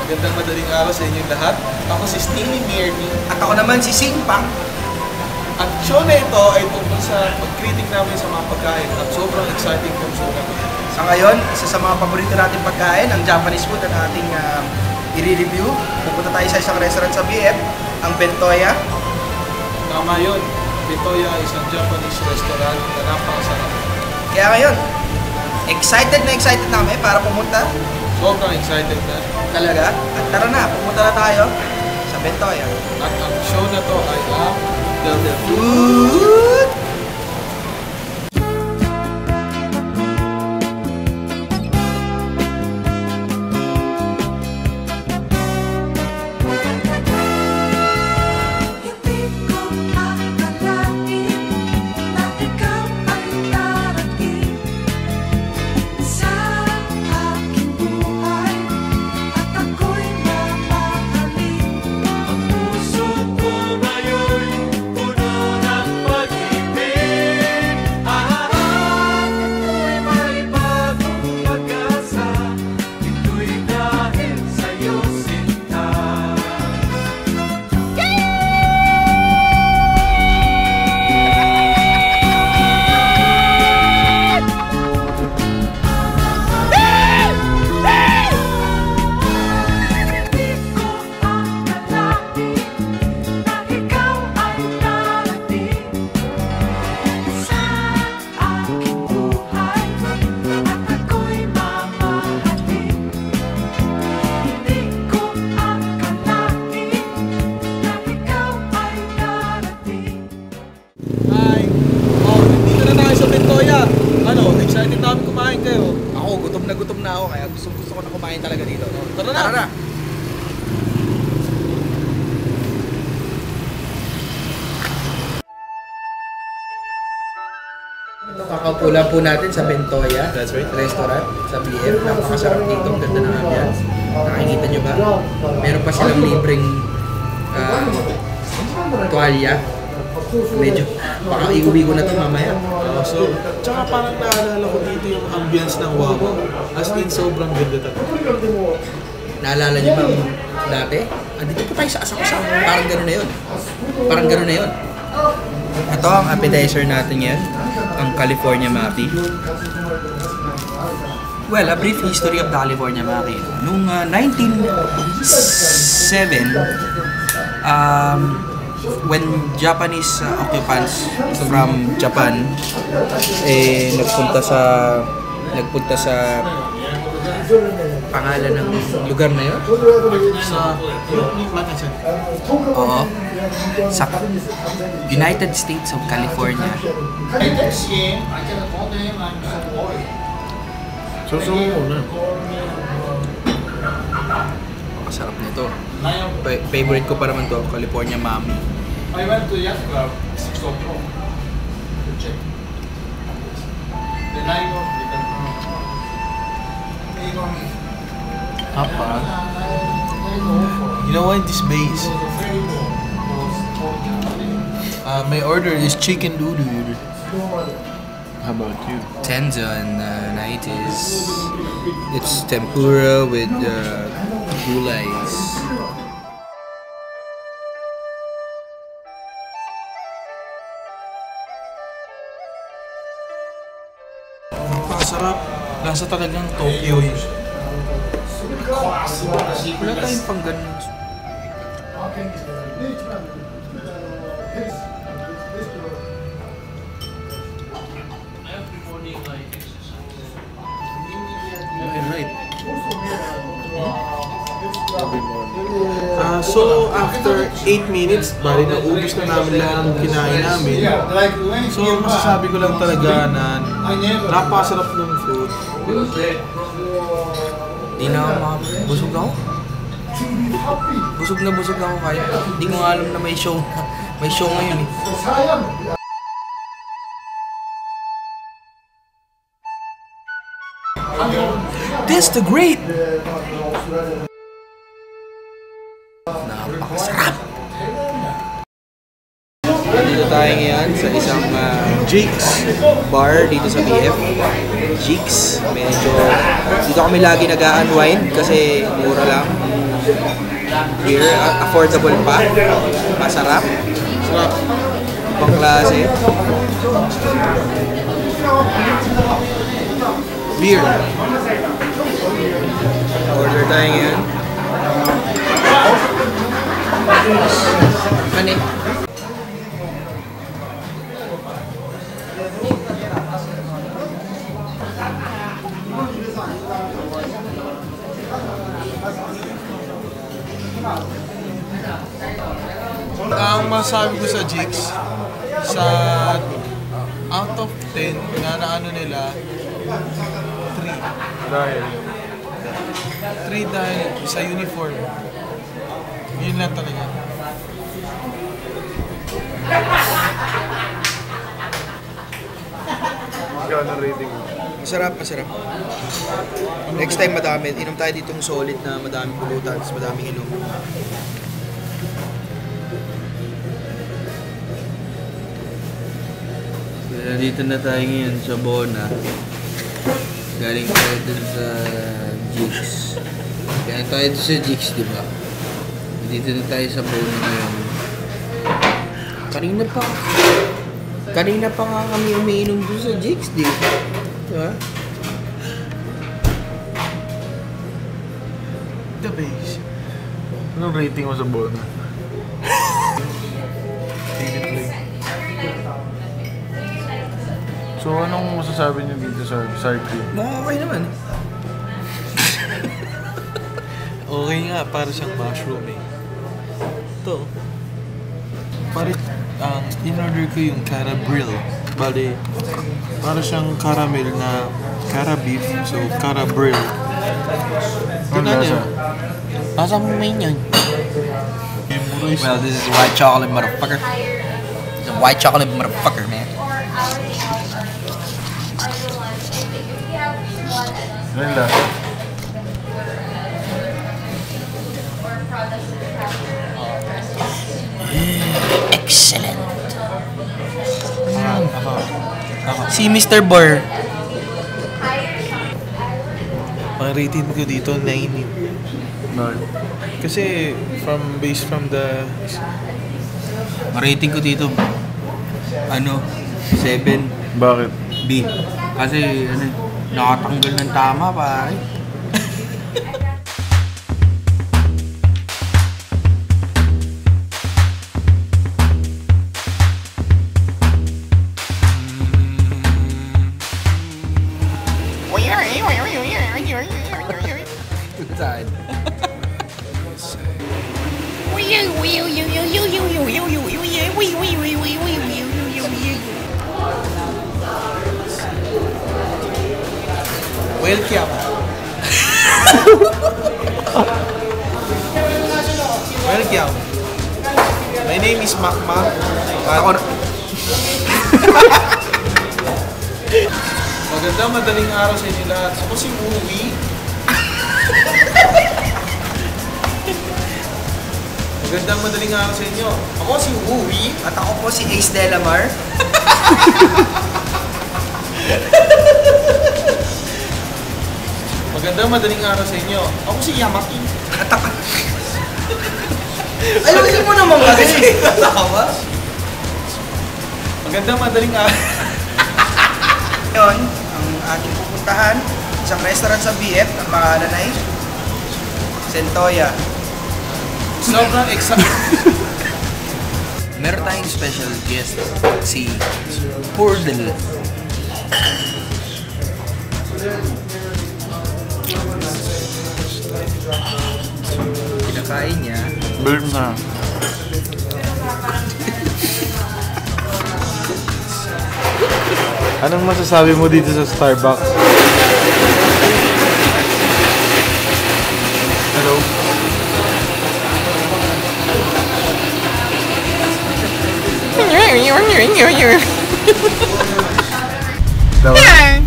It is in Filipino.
Magandang madaling araw sa inyong lahat. Ako si Steely Mierny. At ako naman si Singpang. At show na ito ay tungkol sa pag-critic namin sa mga pagkain at sobrang exciting kung show na ito. Sa ngayon, isa sa mga paborito nating pagkain, ang Japanese food ang ating i-review. Pupunta tayo sa isang restaurant sa BF, ang Bentoya. Tama yun. Bentoya ay isang Japanese restaurant na napakasarap. Kaya ngayon, excited na kami para pumunta. Sobrang excited na. Talaga? At tara na, pumunta na tayo sa Bentoya. At ang show na to ay ang The Food! excited namin kumain kayo. Ako, gutom na ako, kaya gusto ko na kumain talaga dito. No? Tara na! Tara na! Kakaupo lang po natin sa Bentoya. That's right. Restaurant sa BF. Napakasarap dito. Ang ganda ng ambiance. Nakikita nyo ba? Meron pa silang libreng tuwalya. Medyo, baka iuwi ko na ito mamaya. So, tsaka parang naalala ko dito yung ambience ng Wawa. As in, sobrang ganda talaga. Naalala nyo ba dati? Dito po tayo sa Asakusa. Parang gano'n na yun. Parang gano'n na yun. Ito ang appetizer natin yan. Ang California Maki. Well, a brief history of the California Maki. Noong 1907, when Japanese occupants from Japan nagpunta sa pangalan ng lugar na yun? Oo. Sa United States of California. Susunod muna. Masarap nito. Favorite ko pa naman to, California Mami. I went to Yacht Club 6 o'clock to check. The line of Apa? You know what this base? My order is chicken doodoo. How about you? Tenzon nighties. It's tempura with gulays. Napakasarap. Lasa talagang Tokyo yun. Wala tayong pang ganun. So, after 8 minutes, bali na ubos na namin lahat ng kinain namin. So, masasabi ko lang talaga na napakasarap ng food. Di na busog ako. Busog ako kaya. Hindi ko alam na may show ngayon eh. This the great! Napakasarap! Dito tayo ngayon sa isang Jake's bar dito sa BF. Jake's. Medyo dito kami lagi nag-unwind kasi mura lang. Beer, affordable pa. Masarap. Sarap. Pang klase. Beer. Order tayo ngayon. Ano? Ang masabi ko sa Jigs, sa out of 10 na ano nila, 3. Dahil? 3 dahil sa uniform. Yun lang talaga. Gano'n rating mo? Masarap, masarap. Next time madami. Inom tayo ditong solid na madaming pulutan, madaming inom. Dito na tayo ngayon sa Bona. Galing tayo dun sa Jigs. Galing tayo dun sa Jigs, di ba? Dito na tayo sa Bona ngayon. Kanina pa nga kami umiinom dun sa Jigs, di ba? Diba? The base. Anong rating mo sa Bona? So, anong masasabi niyo dito sa sour cream? Okay naman. Okay nga, para siyang mushroom eh. Ito. In-order ko yung cara brill. Bale, para siyang caramel na cara beef. So, cara brill. Ano lasa? Lasa mo main yan. Well, this is white chocolate, motherfucker. It's a white chocolate, motherfucker, man. Ano lasa? Excellent. Si Mr. Burr. Ang rating ko dito, 9. Kasi, based from the... Rating ko dito, 7. Bakit? B. Kasi, nakatanggal ng tama, pare. Saan? Welcome. Welcome. My name is Makmak. Magandang madaling araw sa inyo lahat. Ako si Uwi. Magandang madaling araw sa inyo. Ako si Uwi. At ako po si Ace Delamar. Magandang madaling araw sa inyo. Ako si Yamaki. Ayusin mo naman kasi. Natawa. Magandang madaling araw. Ngayon, ang ating pupuntahan, isang restaurant sa BF, ang pangalan ay Sentoya. Sobrang excited. Meron tayong special guest, si Pordel. Kinakain niya. Burp na. Anong masasabi mo dito sa Starbucks? Hello? Yeah.